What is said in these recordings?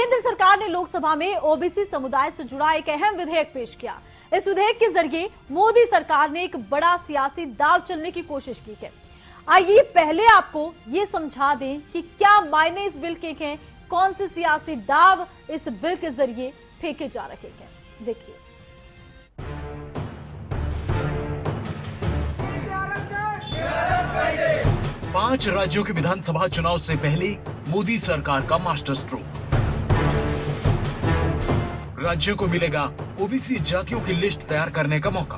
केंद्र सरकार ने लोकसभा में ओबीसी समुदाय से जुड़ा एक अहम विधेयक पेश किया। इस विधेयक के जरिए मोदी सरकार ने एक बड़ा सियासी दांव चलने की कोशिश की है। आइए पहले आपको ये समझा दें कि क्या मायने इस बिल के हैं, कौन से सियासी दांव इस बिल के जरिए फेंके जा रहे हैं। देखिए, 5 राज्यों के विधानसभा चुनाव से पहले मोदी सरकार का मास्टर स्ट्रोक। राज्यों को मिलेगा ओबीसी जातियों की लिस्ट तैयार करने का मौका।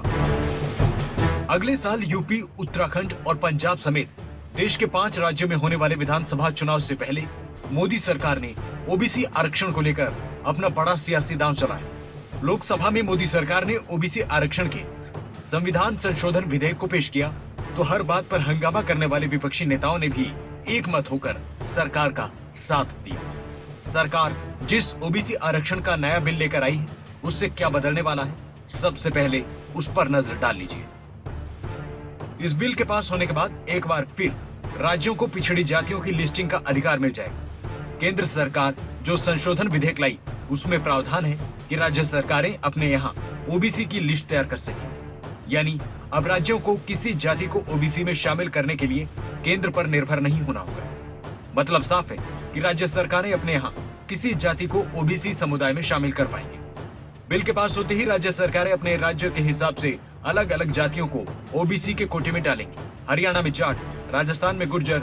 अगले साल यूपी, उत्तराखंड और पंजाब समेत देश के 5 राज्यों में होने वाले विधानसभा चुनाव से पहले मोदी सरकार ने ओबीसी आरक्षण को लेकर अपना बड़ा सियासी दांव चलाया। लोकसभा में मोदी सरकार ने ओबीसी आरक्षण के संविधान संशोधन विधेयक को पेश किया तो हर बात पर हंगामा करने वाले विपक्षी नेताओं ने भी एक मत होकर सरकार का साथ दिया। सरकार जिस ओबीसी आरक्षण का नया बिल लेकर आई है उससे क्या बदलने वाला है, सबसे पहले उस पर नजर डाल लीजिए। इस बिल के पास होने के बाद एक बार फिर राज्यों को पिछड़ी जातियों की लिस्टिंग का अधिकार मिल जाएगा। केंद्र सरकार जो संशोधन विधेयक लाई उसमें प्रावधान है कि राज्य सरकारें अपने यहाँ ओबीसी की लिस्ट तैयार कर सकें। यानी अब राज्यों को किसी जाति को ओबीसी में शामिल करने के लिए केंद्र पर निर्भर नहीं होना होगा। मतलब साफ है कि राज्य सरकारें अपने यहाँ किसी जाति को ओबीसी समुदाय में शामिल कर पाएंगे। बिल के पास होते ही राज्य सरकारें अपने राज्य के हिसाब से अलग अलग जातियों को ओबीसी के कोटे में डालेंगी। हरियाणा में जाट, राजस्थान में गुर्जर,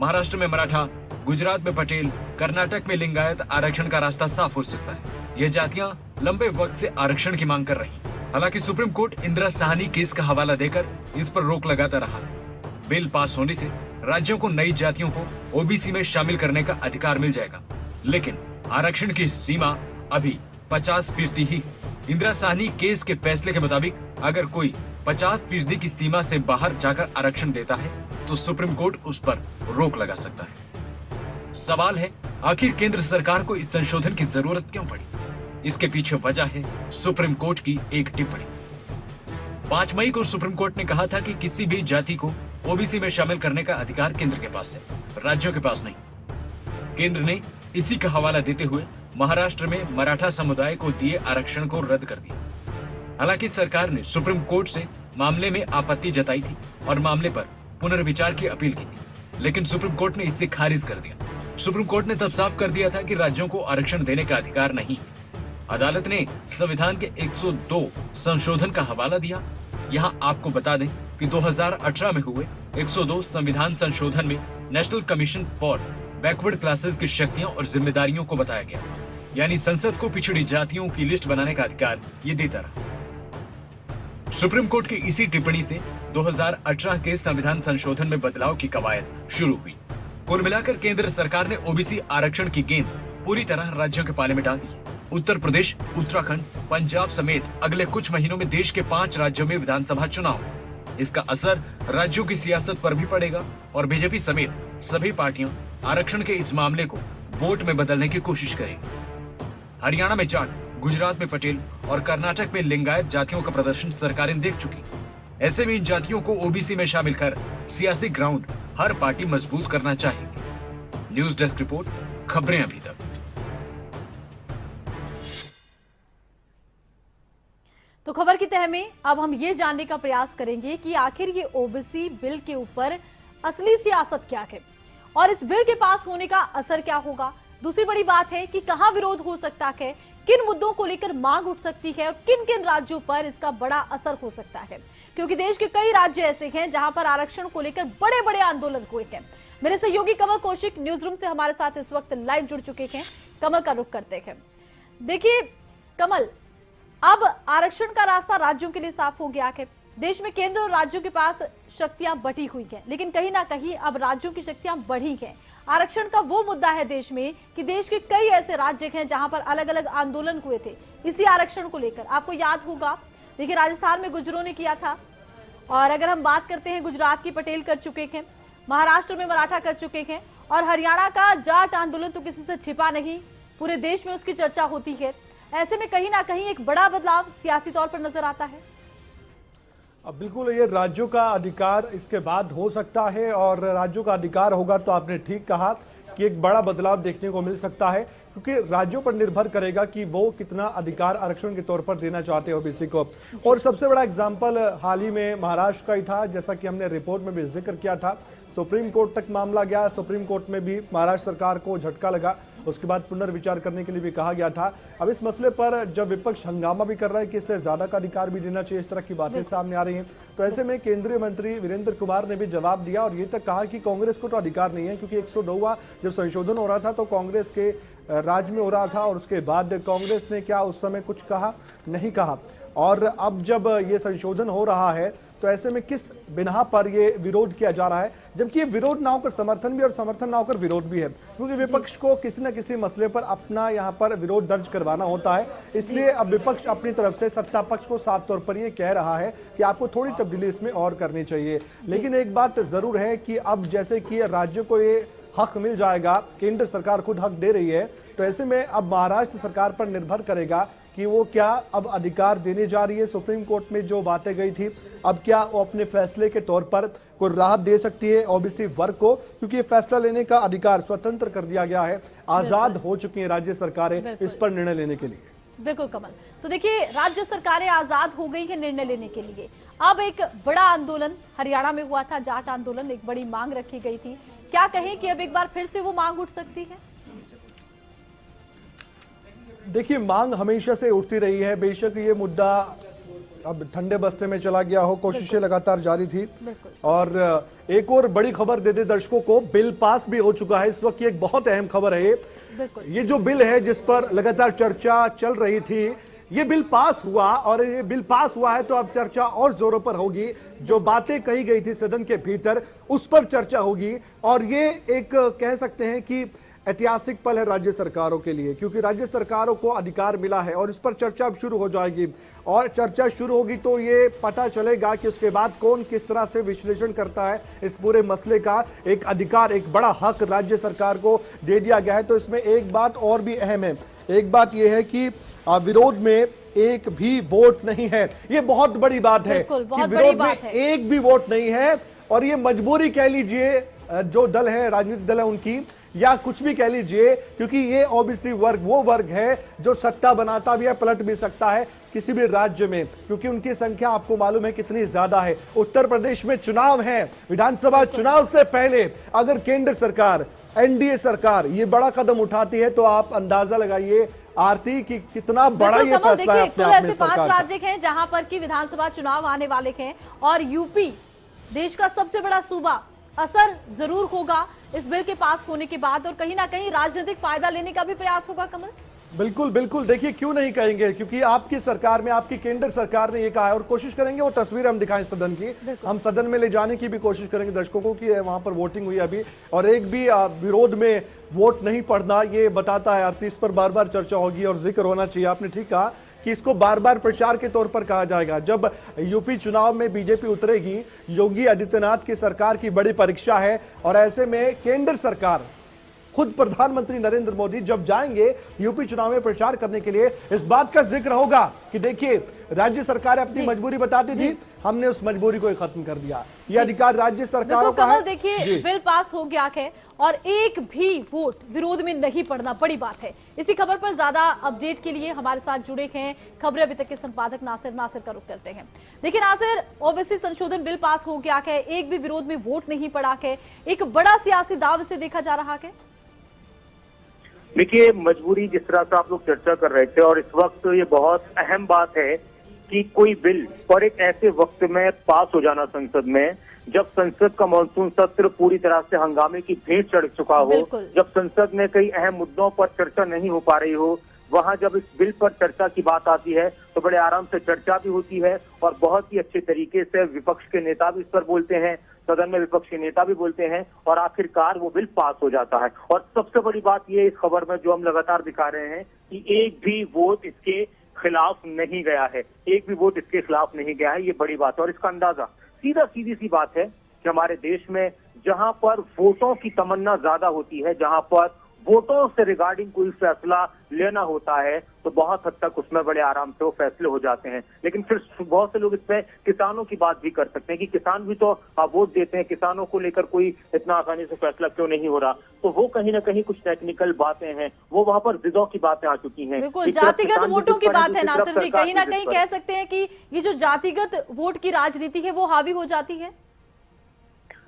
महाराष्ट्र में मराठा, गुजरात में पटेल, कर्नाटक में लिंगायत आरक्षण का रास्ता साफ हो सकता है। यह जातियां लंबे वक्त से आरक्षण की मांग कर रही। हालांकि supreme court Indira Sahni case का हवाला देकर इस पर रोक लगाता रहा। बिल पास होने से राज्यों को नई जातियों को ओबीसी में शामिल करने का अधिकार मिल जाएगा, लेकिन आरक्षण की सीमा अभी 50% ही। इंदिरा साहनी केस के फैसले के मुताबिक अगर कोई 50% की सीमा से बाहर जाकर आरक्षण देता है तो सुप्रीम कोर्ट उस पर रोक लगा सकता है। सवाल है, आखिर केंद्र सरकार को इस संशोधन की जरूरत क्यों पड़ी? इसके पीछे वजह है सुप्रीम कोर्ट की एक टिप्पणी। 5 मई को सुप्रीम कोर्ट ने कहा था कि किसी भी जाति को ओबीसी में शामिल करने का अधिकार केंद्र के पास है, राज्यों के पास नहीं। केंद्र ने इसी का हवाला देते हुए महाराष्ट्र में मराठा समुदाय को दिए आरक्षण को रद्द कर दिया। हालांकि सरकार ने सुप्रीम कोर्ट से मामले में आपत्ति जताई थी और मामले पर पुनर्विचार की अपील की थी, लेकिन सुप्रीम कोर्ट ने इसे खारिज कर दिया। सुप्रीम कोर्ट ने तब साफ कर दिया था कि राज्यों को आरक्षण देने का अधिकार नहीं। अदालत ने संविधान के 102 संशोधन का हवाला दिया। यहाँ आपको बता दें कि 2018 में हुए 102 संविधान संशोधन में national commission for backward classes की शक्तियों और जिम्मेदारियों को बताया गया। यानी संसद को पिछड़ी जातियों की लिस्ट बनाने का अधिकार ये देता रहा। सुप्रीम कोर्ट की इसी टिप्पणी से 2018 के संविधान संशोधन में बदलाव की कवायद शुरू हुई। कुल मिलाकर केंद्र सरकार ने ओबीसी आरक्षण की गेंद पूरी तरह राज्यों के पाले में डाल दी। उत्तर प्रदेश, उत्तराखंड, पंजाब समेत अगले कुछ महीनों में देश के 5 राज्यों में विधानसभा चुनाव है। इसका असर राज्यों की सियासत पर भी पड़ेगा और बीजेपी समेत सभी पार्टियां आरक्षण के इस मामले को वोट में बदलने की कोशिश करेंगी। हरियाणा में जाट, गुजरात में पटेल और कर्नाटक में लिंगायत जातियों का प्रदर्शन सरकारें देख चुकी। ऐसे में इन जातियों को ओबीसी में शामिल कर सियासी ग्राउंड हर पार्टी मजबूत करना चाहेगी। न्यूज डेस्क रिपोर्ट, खबरें अभी तक। तो खबर की तह में अब हम ये जानने का प्रयास करेंगे कि आखिर ये ओबीसी बिल के ऊपर असली सियासत क्या है और इस बिल के पास होने का असर क्या होगा। दूसरी बड़ी बात है कि कहां विरोध हो सकता है, किन मुद्दों को लेकर मांग उठ सकती है और किन किन राज्यों पर इसका बड़ा असर हो सकता है, क्योंकि देश के कई राज्य ऐसे हैं जहां पर आरक्षण को लेकर बड़े बड़े आंदोलन हुए हैं। मेरे सहयोगी कमल कौशिक न्यूज रूम से हमारे साथ इस वक्त लाइव जुड़ चुके हैं। कमल का रुख करते हैं। देखिए कमल, अब आरक्षण का रास्ता राज्यों के लिए साफ हो गया है। देश में केंद्र और राज्यों के पास शक्तियां बटी हुई हैं, लेकिन कहीं ना कहीं अब राज्यों की शक्तियां बढ़ी हैं। आरक्षण का वो मुद्दा है देश में कि देश के कई ऐसे राज्य हैं जहां पर अलग अलग आंदोलन हुए थे इसी आरक्षण को लेकर। आपको याद होगा, देखिए राजस्थान में गुर्जरों ने किया था, और अगर हम बात करते हैं गुजरात की पटेल कर चुके हैं, महाराष्ट्र में मराठा कर चुके हैं, और हरियाणा का जाट आंदोलन तो किसी से छिपा नहीं, पूरे देश में उसकी चर्चा होती है। ऐसे में कहीं ना कहीं एक बड़ा बदलाव सियासी तौर पर नजर आता है। अब बिल्कुल ये राज्यों का अधिकार इसके बाद हो सकता है, और राज्यों का अधिकार होगा तो आपने ठीक कहा कि एक बड़ा बदलाव देखने को मिल सकता है, क्योंकि राज्यों पर निर्भर करेगा कि वो कितना अधिकार आरक्षण के तौर पर देना चाहते हैं ओबीसी को। और सबसे बड़ा एग्जाम्पल हाल ही में महाराष्ट्र का ही था, जैसा कि हमने रिपोर्ट में भी जिक्र किया था। सुप्रीम कोर्ट तक मामला गया, सुप्रीम कोर्ट में भी महाराष्ट्र सरकार को झटका लगा, उसके बाद पुनर्विचार करने के लिए भी कहा गया था। अब इस मसले पर जब विपक्ष हंगामा भी कर रहा है कि इससे ज्यादा का अधिकार भी देना चाहिए, इस तरह की बातें सामने आ रही हैं, तो ऐसे में केंद्रीय मंत्री वीरेंद्र कुमार ने भी जवाब दिया और ये तक कहा कि कांग्रेस को तो अधिकार नहीं है, क्योंकि 102वां जब संशोधन हो रहा था तो कांग्रेस के राज में हो रहा था और उसके बाद कांग्रेस ने क्या उस समय कुछ कहा, नहीं कहा। और अब जब ये संशोधन हो रहा है तो ऐसे में किस बिना पर ये विरोध किया जा रहा है, जबकि ये विरोध ना होकर समर्थन भी और समर्थन ना होकर विरोध भी है, क्योंकि विपक्ष को किसी न किसी मसले पर अपना यहाँ पर विरोध दर्ज करवाना होता है। इसलिए अब विपक्ष अपनी तरफ से सत्ता पक्ष को साफ तौर पर ये कह रहा है कि आपको थोड़ी तब्दीली इसमें और करनी चाहिए। लेकिन एक बात जरूर है कि अब जैसे कि राज्य को ये हक मिल जाएगा, केंद्र सरकार खुद हक दे रही है, तो ऐसे में अब महाराष्ट्र सरकार पर निर्भर करेगा कि वो क्या अब अधिकार देने जा रही है। सुप्रीम कोर्ट में जो बातें गई थी, अब क्या वो अपने फैसले के तौर पर कोई राहत दे सकती है ओबीसी वर्ग को, क्योंकि फैसला लेने का अधिकार स्वतंत्र कर दिया गया है, आजाद हो चुकी हैं राज्य सरकारें इस पर निर्णय लेने के लिए। बिल्कुल कमल, तो देखिए राज्य सरकारें आजाद हो गई हैं निर्णय लेने के लिए। अब एक बड़ा आंदोलन हरियाणा में हुआ था, जाट आंदोलन, एक बड़ी मांग रखी गई थी। क्या कहें कि अब एक बार फिर से वो मांग उठ सकती है? देखिए, मांग हमेशा से उठती रही है, बेशक ये मुद्दा अब ठंडे बस्ते में चला गया हो, कोशिशें लगातार जारी थी। और एक और बड़ी खबर दे दे दर्शकों को, बिल पास भी हो चुका है इस वक्त की एक बहुत अहम खबर है ये जो बिल है जिस पर लगातार चर्चा चल रही थी, ये बिल पास हुआ और ये बिल पास हुआ है तो अब चर्चा और जोरों पर होगी। जो बातें कही गई थी सदन के भीतर उस पर चर्चा होगी और ये एक कह सकते हैं कि ऐतिहासिक पल है राज्य सरकारों के लिए, क्योंकि राज्य सरकारों को अधिकार मिला है और इस पर चर्चा अब शुरू हो जाएगी। और चर्चा शुरू होगी तो ये पता चलेगा कि उसके बाद कौन किस तरह से विश्लेषण करता है इस पूरे मसले का। एक अधिकार, एक बड़ा हक राज्य सरकार को दे दिया गया है। तो इसमें एक बात और भी अहम है, एक बात यह है कि विरोध में एक भी वोट नहीं है। ये बहुत बड़ी बात है कि विरोध में एक भी वोट नहीं है और ये मजबूरी कह लीजिए जो दल है, राजनीतिक दल है उनकी, या कुछ भी कह लीजिए, क्योंकि ये ओबीसी वर्ग वो वर्ग है जो सत्ता बनाता भी है, पलट भी सकता है किसी भी राज्य में, क्योंकि उनकी संख्या आपको मालूम है कितनी ज्यादा है। उत्तर प्रदेश में चुनाव है, विधानसभा चुनाव से पहले अगर केंद्र सरकार, एनडीए सरकार ये बड़ा कदम उठाती है तो आप अंदाजा लगाइए आरती की कितना बड़ा ये फैसला है। अपने आप में ऐसे 5 राज्य हैं जहां पर की विधानसभा चुनाव आने वाले हैं और यूपी देश का सबसे बड़ा सूबा, असर जरूर होगा इस बिल के पास होने के बाद और कहीं ना कहीं राजनीतिक फायदा लेने का भी प्रयास होगा। कमल, बिल्कुल बिल्कुल, देखिए क्यों नहीं कहेंगे, क्योंकि आपकी सरकार में, आपकी केंद्र सरकार ने ये कहा है और कोशिश करेंगे वो तस्वीर हम दिखाएं सदन की, हम सदन में ले जाने की भी कोशिश करेंगे दर्शकों को कि वहां पर वोटिंग हुई अभी और एक भी विरोध में वोट नहीं पड़ना ये बताता है आरती। इस पर बार बार चर्चा होगी और जिक्र होना चाहिए। आपने ठीक कहा कि इसको बार बार प्रचार के तौर पर कहा जाएगा। जब यूपी चुनाव में बीजेपी उतरेगी, योगी आदित्यनाथ की सरकार की बड़ी परीक्षा है और ऐसे में केंद्र सरकार, खुद प्रधानमंत्री नरेंद्र मोदी जब जाएंगे यूपी चुनाव में प्रचार करने के लिए, इस बात का जिक्र होगा कि देखिए राज्य सरकार अपनी मजबूरी बताती थी, हमने उस मजबूरी को खत्म कर दिया। ये अधिकार राज्य सरकारों का है। देखिए बिल पास हो गया है और एक भी वोट विरोध में नहीं पड़ना बड़ी बात है। इसी खबर पर ज्यादा अपडेट के लिए हमारे साथ जुड़े हैं खबरें अभी तक के संपादक नासिर का रुख करते हैं। देखिए नासिर, ओबीसी संशोधन बिल पास हो गया है, एक भी विरोध में वोट नहीं पड़ा है, एक बड़ा सियासी दाव से देखा जा रहा है। देखिए, मजबूरी जिस तरह से आप लोग चर्चा कर रहे थे और इस वक्त ये बहुत अहम बात है कि कोई बिल और एक ऐसे वक्त में पास हो जाना संसद में जब संसद का मॉनसून सत्र पूरी तरह से हंगामे की भेंट चढ़ चुका हो, जब संसद में कई अहम मुद्दों पर चर्चा नहीं हो पा रही हो, वहां जब इस बिल पर चर्चा की बात आती है तो बड़े आराम से चर्चा भी होती है और बहुत ही अच्छे तरीके से विपक्ष के नेता भी इस पर बोलते हैं, सदन में विपक्ष के नेता भी बोलते हैं और आखिरकार वो बिल पास हो जाता है। और सबसे बड़ी बात ये इस खबर में जो हम लगातार दिखा रहे हैं कि एक भी वोट इसके खिलाफ नहीं गया है, एक भी वोट इसके खिलाफ नहीं गया है, ये बड़ी बात है। और इसका अंदाजा सीधी सी बात है कि हमारे देश में जहां पर वोटों की तमन्ना ज्यादा होती है, जहां पर वोटों से रिगार्डिंग कोई फैसला लेना होता है तो बहुत हद तक उसमें बड़े आराम से वो फैसले हो जाते हैं। लेकिन फिर बहुत से लोग इसमें किसानों की बात भी कर सकते हैं कि किसान भी तो वोट देते हैं, किसानों को लेकर कोई इतना आसानी से फैसला क्यों नहीं हो रहा। तो वो कहीं ना कहीं कुछ टेक्निकल बातें हैं, वो वहां पर जिदों की बातें आ चुकी हैं। बिल्कुल एक तरफ जातिगत किसान भी वोटों जिस की पर है, बात है दूसरी तरफ नासिर जी, सरकार कहीं ना भी जिस कहीं पर कह है। सकते हैं कि ये जो जातिगत वोट की राजनीति है वो हावी हो जाती है।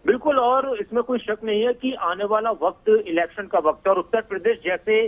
बिल्कुल, और इसमें कोई शक नहीं है कि आने वाला वक्त इलेक्शन का वक्त है और उत्तर प्रदेश जैसे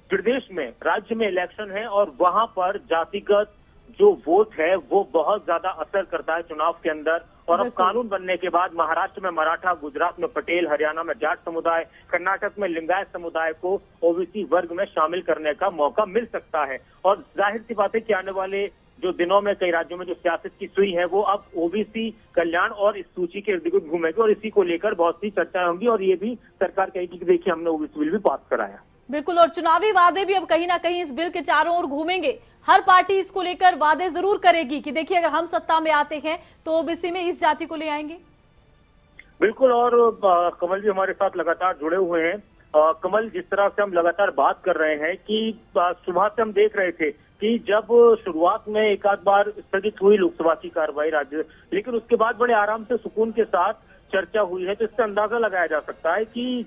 प्रदेश में, राज्य में इलेक्शन है और वहां पर जातिगत जो वोट है वो बहुत ज्यादा असर करता है चुनाव के अंदर। और अब बिल्कुल। कानून बनने के बाद महाराष्ट्र में मराठा, गुजरात में पटेल, हरियाणा में जाट समुदाय, कर्नाटक में लिंगायत समुदाय को ओबीसी वर्ग में शामिल करने का मौका मिल सकता है। और जाहिर सी बात है कि आने वाले जो दिनों में कई राज्यों में जो सियासत की सुई है वो अब ओबीसी कल्याण और इस सूची के इर्द गिर्द घूमेगी और इसी को लेकर बहुत सी चर्चाएं होंगी। और ये भी सरकार कहेगी कि देखिए हमने ओबीसी बिल भी पास कराया। बिल्कुल, और चुनावी वादे भी अब कहीं ना कहीं इस बिल के चारों ओर घूमेंगे। हर पार्टी इसको लेकर वादे जरूर करेगी कि देखिए अगर हम सत्ता में आते हैं तो ओबीसी में इस जाति को ले आएंगे। बिल्कुल, और कमल जी हमारे साथ लगातार जुड़े हुए हैं। कमल, जिस तरह से हम लगातार बात कर रहे हैं कि सुबह से हम देख रहे थे कि जब शुरुआत में एक आध बार स्थगित हुई लोकसभा की कार्रवाई राज्य, लेकिन उसके बाद बड़े आराम से सुकून के साथ चर्चा हुई है। तो इससे अंदाजा लगाया जा सकता है कि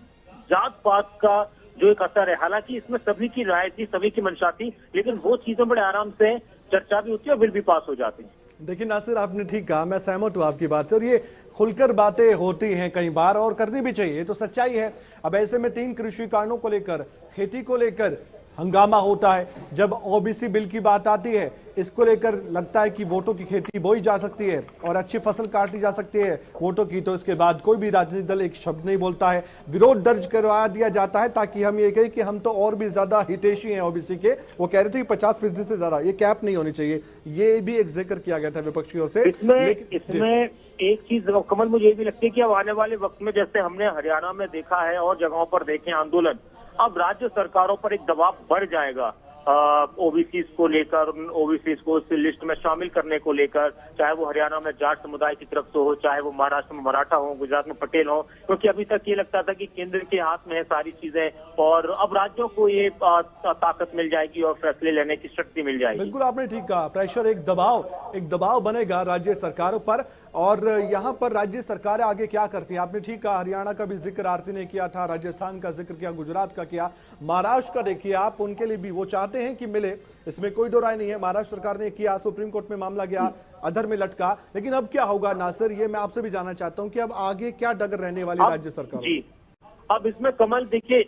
जात पात का जो एक असर है, हालांकि इसमें सभी की राय थी, सभी की मंशा थी, लेकिन वो चीजें बड़े आराम से चर्चा भी होती है और बिल भी पास हो जाते हैं। देखिए नासिर, आपने ठीक कहा, मैं सहमत हूं आपकी बात से, और ये खुलकर बातें होती हैं कई बार और करनी भी चाहिए, तो सच्चाई है। अब ऐसे में 3 कृषि कानूनों को लेकर, खेती को लेकर हंगामा होता है। जब ओबीसी बिल की बात आती है, इसको लेकर लगता है कि वोटों की खेती बोई जा सकती है और अच्छी फसल काटी जा सकती है वोटों की, तो इसके बाद कोई भी राजनीतिक दल एक शब्द नहीं बोलता है, विरोध दर्ज करवा दिया जाता है ताकि हम ये कहें कि हम तो और भी ज्यादा हितैषी हैं ओबीसी के। वो कह रहे थे कि 50% से ज्यादा ये कैप नहीं होनी चाहिए, ये भी एक जिक्र किया गया था विपक्ष की ओर से। इसमें एक चीज कमल मुझे ये भी लगती है कि अब आने वाले वक्त में, जैसे हमने हरियाणा में देखा है और जगहों पर देखे आंदोलन, अब राज्य सरकारों पर एक दबाव बढ़ जाएगा ओबीसी को लेकर, ओबीसी को इस लिस्ट में शामिल करने को लेकर, चाहे वो हरियाणा में जाट समुदाय की तरफ से हो, चाहे वो महाराष्ट्र में मराठा हो, गुजरात में पटेल हो, क्योंकि अभी तक ये लगता था कि केंद्र के हाथ में है सारी चीजें और अब राज्यों को ये ताकत मिल जाएगी और फैसले लेने की शक्ति मिल जाएगी। बिल्कुल आपने ठीक कहा, प्रेशर, एक दबाव बनेगा राज्य सरकारों पर। और यहाँ पर राज्य सरकारें आगे क्या करती हैं, आपने ठीक कहा, हरियाणा का भी जिक्र आरती ने किया था, राजस्थान का जिक्र किया, गुजरात का किया, महाराष्ट्र का देखिए आप, उनके लिए भी वो चाहते हैं कि मिले, इसमें कोई दो राय नहीं है। महाराष्ट्र सरकार ने किया, सुप्रीम कोर्ट में मामला गया, अधर में लटका, लेकिन अब क्या होगा नासिर, ये मैं आपसे भी जानना चाहता हूं कि अब आगे क्या डगर रहने वाली राज्य सरकार। जी, अब इसमें कमल देखिए,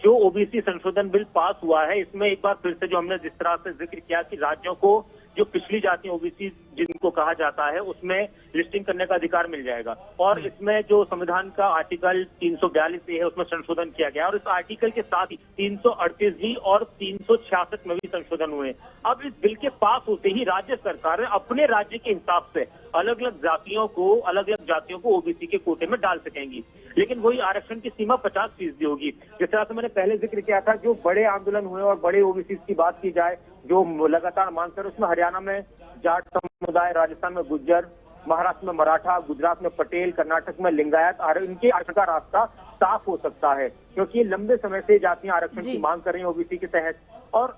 जो ओबीसी संशोधन बिल पास हुआ है, इसमें एक बार फिर से जो हमने जिस तरह से जिक्र किया कि राज्यों को जो पिछली जाति ओबीसी जिनको कहा जाता है उसमें लिस्टिंग करने का अधिकार मिल जाएगा। और इसमें जो संविधान का आर्टिकल 342 है उसमें संशोधन किया गया और इस आर्टिकल के साथ ही 338 भी और 366 में भी संशोधन हुए। अब इस बिल के पास होते ही राज्य सरकार अपने राज्य के हिसाब से अलग अलग जातियों को ओबीसी के कोटे में डाल सकेंगी, लेकिन वही आरक्षण की सीमा 50% होगी। जिस तरह से मैंने पहले जिक्र किया था, जो बड़े आंदोलन हुए और बड़े ओबीसी की बात की जाए जो लगातार मांग कर, उसमें हरियाणा में जाट समुदाय, राजस्थान में गुज्जर, महाराष्ट्र में मराठा, गुजरात में पटेल, कर्नाटक में लिंगायत, इनके आरक्षण का रास्ता साफ हो सकता है क्योंकि ये लंबे समय से जातियां आरक्षण की मांग कर रही हैं ओबीसी के तहत। और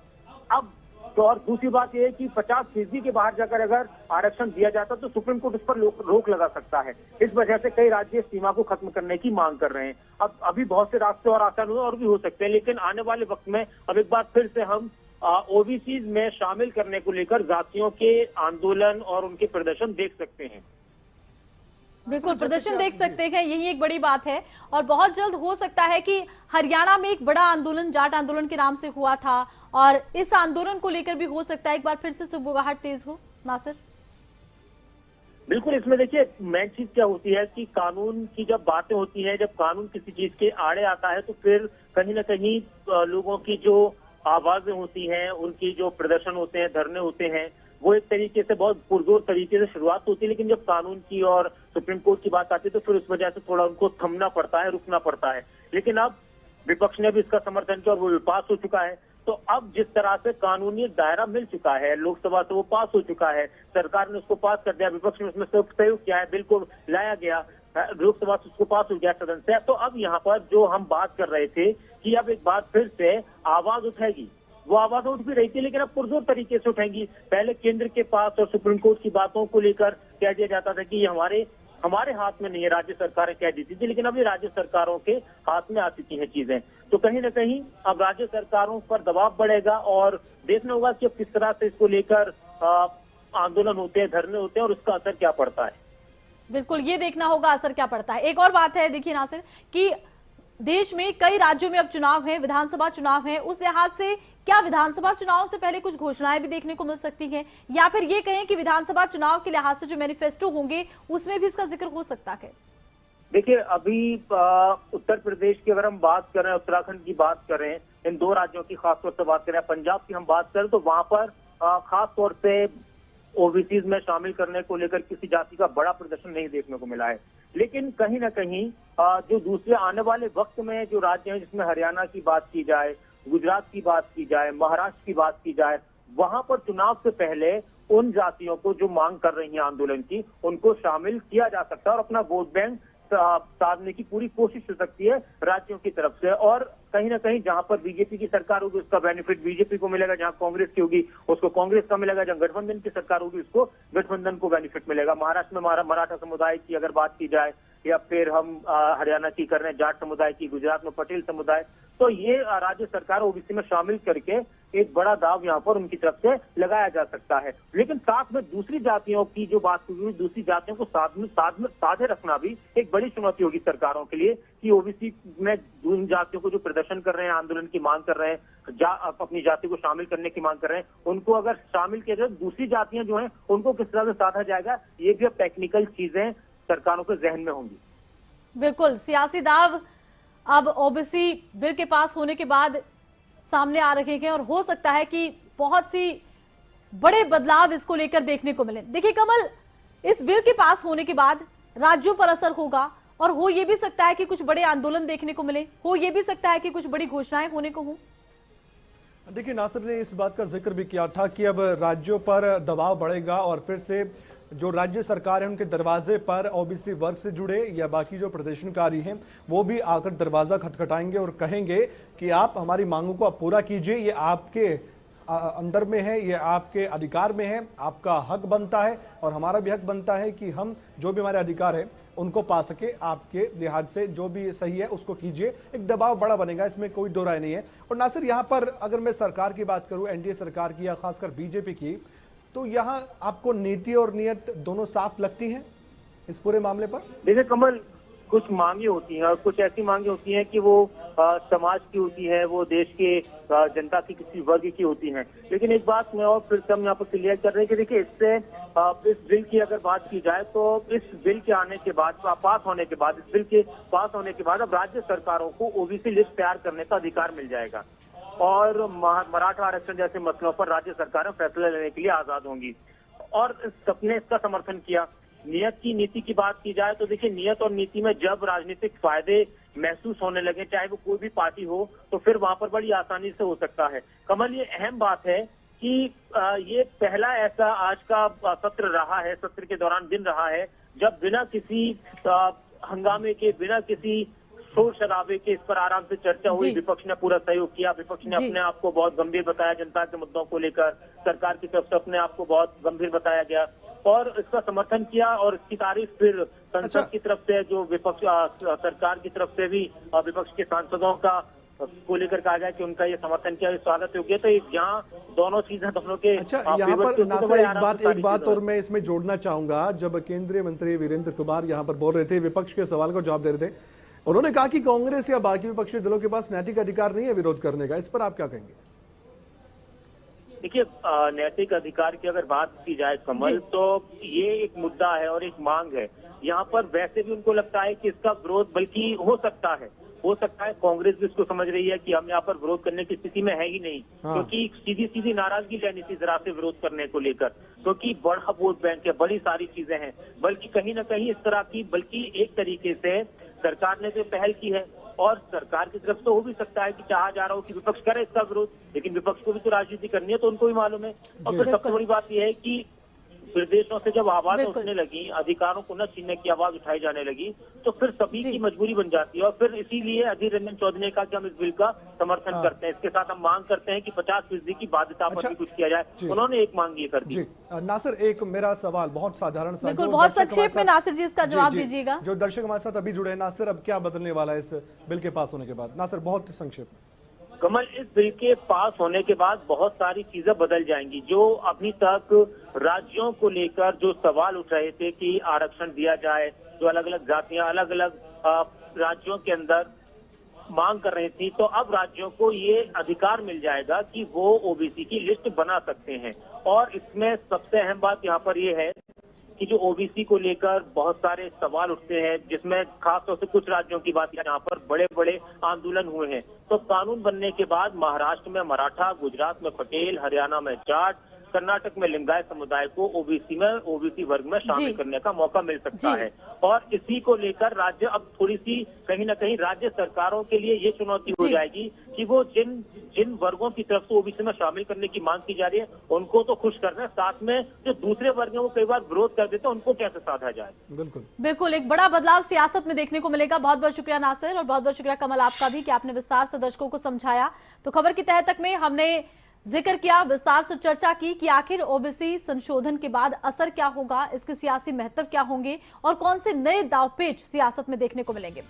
अब तो और दूसरी बात यह है कि 50% के बाहर जाकर अगर आरक्षण दिया जाता तो सुप्रीम कोर्ट इस पर रोक लगा सकता है। इस वजह से कई राज्य इस सीमा को खत्म करने की मांग कर रहे हैं। अब अभी बहुत से रास्ते और आसान हुए और भी हो सकते हैं, लेकिन आने वाले वक्त में अब एक बार फिर से हम ओबीसी में शामिल करने को लेकर जातियों के आंदोलन और उनके प्रदर्शन देख सकते हैं। बिल्कुल प्रदर्शन देख सकते हैं, यही एक बड़ी बात है। और बहुत जल्द हो सकता है कि हरियाणा में एक बड़ा आंदोलन जाट आंदोलन के नाम से हुआ था और इस आंदोलन को लेकर भी हो सकता है एक बार फिर से सुबुगाहट तेज हो। नासिर, बिल्कुल, इसमें देखिए मेन चीज क्या होती है कि कानून की जब बातें होती है, जब कानून किसी चीज के आड़े आता है तो फिर कहीं ना कहीं लोगों की जो आवाजें होती हैं, उनकी जो प्रदर्शन होते हैं, धरने होते हैं, वो एक तरीके से बहुत पुरजोर तरीके से शुरुआत होती है, लेकिन जब कानून की और सुप्रीम कोर्ट की बात आती है तो फिर उस वजह से थोड़ा उनको थमना पड़ता है, रुकना पड़ता है। लेकिन अब विपक्ष ने भी इसका समर्थन किया और वो पास हो चुका है। तो अब जिस तरह से कानूनी दायरा मिल चुका है, लोकसभा से वो पास हो चुका है, सरकार ने उसको पास कर दिया, विपक्ष ने उसमें सहयोग किया है, बिल को लाया गया, लोकसभा से उसको पास हो गया सदन से। तो अब यहाँ पर जो हम बात कर रहे थे कि अब एक बार फिर से आवाज उठेगी, वो आवाज उठ भी रही थी, लेकिन अब पुरजोर तरीके से उठेंगी। पहले केंद्र के पास और सुप्रीम कोर्ट की बातों को लेकर कह दिया जाता था कि ये हमारे हाथ में नहीं है, राज्य सरकारें कह देती थी, लेकिन अब ये राज्य सरकारों के हाथ में आ चुकी हैं चीजें। तो कहीं ना कहीं अब राज्य सरकारों पर दबाव बढ़ेगा और देखना होगा कि अब किस तरह से इसको लेकर आंदोलन होते हैं, धरने होते हैं और उसका असर क्या पड़ता है। बिल्कुल, ये देखना होगा असर क्या पड़ता है। एक और बात है, देखिए नासिर, कि देश में कई राज्यों में अब चुनाव है, विधानसभा चुनाव है, उस लिहाज से क्या विधानसभा चुनाव से पहले कुछ घोषणाएं भी देखने को मिल सकती हैं, या फिर ये कहें कि विधानसभा चुनाव के लिहाज से जो मैनिफेस्टो होंगे उसमें भी इसका जिक्र हो सकता है? देखिए, अभी उत्तर प्रदेश की अगर हम बात करें, उत्तराखंड की बात करें, इन दो राज्यों की खासतौर से बात करें, पंजाब की हम बात करें, तो वहां पर खास तौर से ओबीसीज में शामिल करने को लेकर किसी जाति का बड़ा प्रदर्शन नहीं देखने को मिला है। लेकिन कहीं ना कहीं जो दूसरे आने वाले वक्त में जो राज्य हैं, जिसमें हरियाणा की बात की जाए, गुजरात की बात की जाए, महाराष्ट्र की बात की जाए, वहां पर चुनाव से पहले उन जातियों को जो मांग कर रही है आंदोलन की, उनको शामिल किया जा सकता है और अपना वोट बैंक साधने की पूरी कोशिश हो सकती है राज्यों की तरफ से। और कहीं ना कहीं जहां पर बीजेपी की सरकार होगी उसका बेनिफिट बीजेपी को मिलेगा, जहां कांग्रेस की होगी उसको कांग्रेस का मिलेगा, जहां गठबंधन की सरकार होगी उसको गठबंधन को बेनिफिट मिलेगा। महाराष्ट्र में मराठा समुदाय की अगर बात की जाए, या फिर हम हरियाणा की कर रहे हैं जाट समुदाय की, गुजरात में पटेल समुदाय, तो ये राज्य सरकार ओबीसी में शामिल करके एक बड़ा दाव यहाँ पर उनकी तरफ से लगाया जा सकता है। लेकिन साथ में दूसरी जातियों की जो बात हुई, दूसरी जातियों को साधे रखना भी एक बड़ी चुनौती होगी सरकारों के लिए, कि ओबीसी में उन जातियों को जो प्रदर्शन कर रहे हैं, आंदोलन की मांग कर रहे हैं, अपनी जाति को शामिल करने की मांग कर रहे हैं, उनको अगर शामिल किया जाए, दूसरी जातियां जो हैं उनको किस तरह से साधा जाएगा, ये भी अब टेक्निकल चीजें सरकारों के जहन में होंगी। बिल्कुल, सियासी दाव अब ओबीसी बिल के पास होने के बाद सामने आ रहे हैं और हो सकता है कि बहुत सी बड़े बदलाव इसको लेकर देखने को मिले। देखिए कमल, इस बिल के पास होने के बाद राज्यों पर असर होगा और हो ये भी सकता है कि कुछ बड़े आंदोलन देखने को मिले, हो ये भी सकता है कि कुछ बड़ी घोषणाएं होने को हों। देखिए, नासिर ने इस बात का जिक्र भी किया था कि अब राज्यों पर दबाव बढ़ेगा और फिर से जो राज्य सरकार है उनके दरवाजे पर ओबीसी वर्ग से जुड़े या बाकी जो प्रदर्शनकारी हैं वो भी आकर दरवाजा खटखटाएंगे और कहेंगे कि आप हमारी मांगों को आप पूरा कीजिए, ये आपके अंदर में है, ये आपके अधिकार में है, आपका हक बनता है और हमारा भी हक बनता है कि हम जो भी हमारे अधिकार है उनको पा सके। आपके लिहाज से जो भी सही है उसको कीजिए। एक दबाव बड़ा बनेगा, इसमें कोई दो राय नहीं है। और नासिर, यहाँ पर अगर मैं सरकार की बात करूँ, एनडीए सरकार की या खासकर बीजेपी की, तो यहाँ आपको नीति और नियत दोनों साफ लगती हैं इस पूरे मामले पर? देखिए कमल, कुछ मांगे होती हैं और कुछ ऐसी मांगे होती हैं कि वो समाज की होती है, वो देश के जनता की किसी वर्ग की होती हैं। लेकिन एक बात मैं और फिर से हम यहाँ पर क्लियर कर रहे हैं कि देखिए, इससे इस बिल की अगर बात की जाए तो इस बिल के आने के बाद, पास होने के बाद, इस बिल के पास होने के बाद अब राज्य सरकारों को ओबीसी लिस्ट तैयार करने का अधिकार मिल जाएगा और मराठा आरक्षण जैसे मसलों पर राज्य सरकारें फैसला लेने के लिए आजाद होंगी। और सबने इसका समर्थन किया। नियत की नीति की बात की जाए तो देखिए, नियत और नीति में जब राजनीतिक फायदे महसूस होने लगे, चाहे वो कोई भी पार्टी हो, तो फिर वहां पर बड़ी आसानी से हो सकता है। कमल, ये अहम बात है कि ये पहला ऐसा आज का सत्र रहा है, सत्र के दौरान दिन रहा है जब बिना किसी हंगामे के, बिना किसी शोर शराबे के इस पर आराम से चर्चा हुई। विपक्ष ने पूरा सहयोग किया, विपक्ष ने अपने आप को बहुत गंभीर बताया, जनता के मुद्दों को लेकर सरकार की तरफ से अपने आप को बहुत गंभीर बताया गया और इसका समर्थन किया। और इसकी तारीफ फिर संसद की तरफ से, जो विपक्ष सरकार की तरफ से भी विपक्ष के सांसदों का को लेकर कहा गया कि उनका ये समर्थन किया, स्वागत योग्य। तो यहाँ दोनों चीजें दोनों के। अच्छा, यहाँ पर नासिर एक बात और मैं इसमें जोड़ना चाहूंगा। जब केंद्रीय मंत्री वीरेंद्र कुमार यहाँ पर बोल रहे थे, विपक्ष के सवाल को जवाब दे रहे थे, उन्होंने कहा कि कांग्रेस या बाकी विपक्षी दलों के पास नैतिक अधिकार नहीं है विरोध करने का। इस पर आप क्या कहेंगे? देखिए, नैतिक अधिकार की अगर बात की जाए कमल, तो ये एक मुद्दा है और एक मांग है। यहाँ पर वैसे भी उनको लगता है कि इसका विरोध बल्कि हो सकता है कांग्रेस भी इसको समझ रही है कि हम यहाँ पर विरोध करने की स्थिति में है ही नहीं, क्योंकि सीधी नाराजगी लेनी थी जरा से विरोध करने को लेकर, क्योंकि बड़ा वोट बैंक है, बड़ी सारी चीजें हैं। बल्कि कहीं ना कहीं इस तरह की, बल्कि एक तरीके से सरकार ने जो पहल की है और सरकार की तरफ से हो भी सकता है कि चाहा जा रहा हो कि विपक्ष करे इसका विरोध, लेकिन विपक्ष को भी तो राजनीति करनी है, तो उनको भी मालूम है। और फिर सबसे बड़ी बात यह है कि प्रदेशों से जब आवाजें बिल्कुल। उठने लगी, अधिकारों को न छीनने की आवाज उठाई जाने लगी, तो फिर सभी जी। की मजबूरी बन जाती है। और फिर इसीलिए अधीर रंजन चौधरी ने कहा कि हम इस बिल का समर्थन करते हैं। इसके साथ हम मांग करते हैं कि 50% की बाध्यता पर अच्छा। भी कुछ किया जाए। जी। उन्होंने एक मांग ये कर दी। जी नासिर, एक मेरा सवाल बहुत साधारण सा, बिल्कुल, जो बहुत दर्शक हमारे संक्षेप में साथ- नासिर जी इसका जवाब दीजिएगा। जो दर्शक हमारे साथ अभी जुड़े हैं, नासिर अब क्या बदलने वाला है इस बिल के पास होने के बाद? नासिर बहुत संक्षेप में। कमल, इस बिल के पास होने के बाद बहुत सारी चीजें बदल जाएंगी। जो अभी तक राज्यों को लेकर जो सवाल उठ रहे थे कि आरक्षण दिया जाए, जो अलग अलग जातियां अलग अलग राज्यों के अंदर मांग कर रही थी, तो अब राज्यों को ये अधिकार मिल जाएगा कि वो ओबीसी की लिस्ट बना सकते हैं। और इसमें सबसे अहम बात यहाँ पर ये है कि जो ओबीसी को लेकर बहुत सारे सवाल उठते हैं, जिसमें खासतौर से कुछ राज्यों की बात यहाँ पर बड़े बड़े आंदोलन हुए हैं। तो कानून बनने के बाद महाराष्ट्र में मराठा, गुजरात में पटेल, हरियाणा में जाट, कर्नाटक में लिंगायत समुदाय को ओबीसी वर्ग में शामिल जी। करने का मौका मिल सकता जी। है। और इसी को लेकर राज्य अब थोड़ी सी कहीं ना कहीं राज्य सरकारों के लिए ये चुनौती हो जी। जाएगी कि वो जिन वर्गों की तरफ से ओबीसी में शामिल करने की मांग की जा रही है, उनको तो खुश करना है, साथ में जो दूसरे वर्ग हैं वो कई बार विरोध कर देते हैं, उनको कैसे साधा जाए। बिल्कुल बिल्कुल, एक बड़ा बदलाव सियासत में देखने को मिलेगा। बहुत बहुत शुक्रिया नासिर, और बहुत बहुत शुक्रिया कमल आपका भी कि आपने विस्तार से दर्शकों को समझाया। तो खबर की तह तक में हमने जिक्र किया, विस्तार से चर्चा की कि आखिर ओबीसी संशोधन के बाद असर क्या होगा, इसके सियासी महत्व क्या होंगे और कौन से नए दांवपेच सियासत में देखने को मिलेंगे।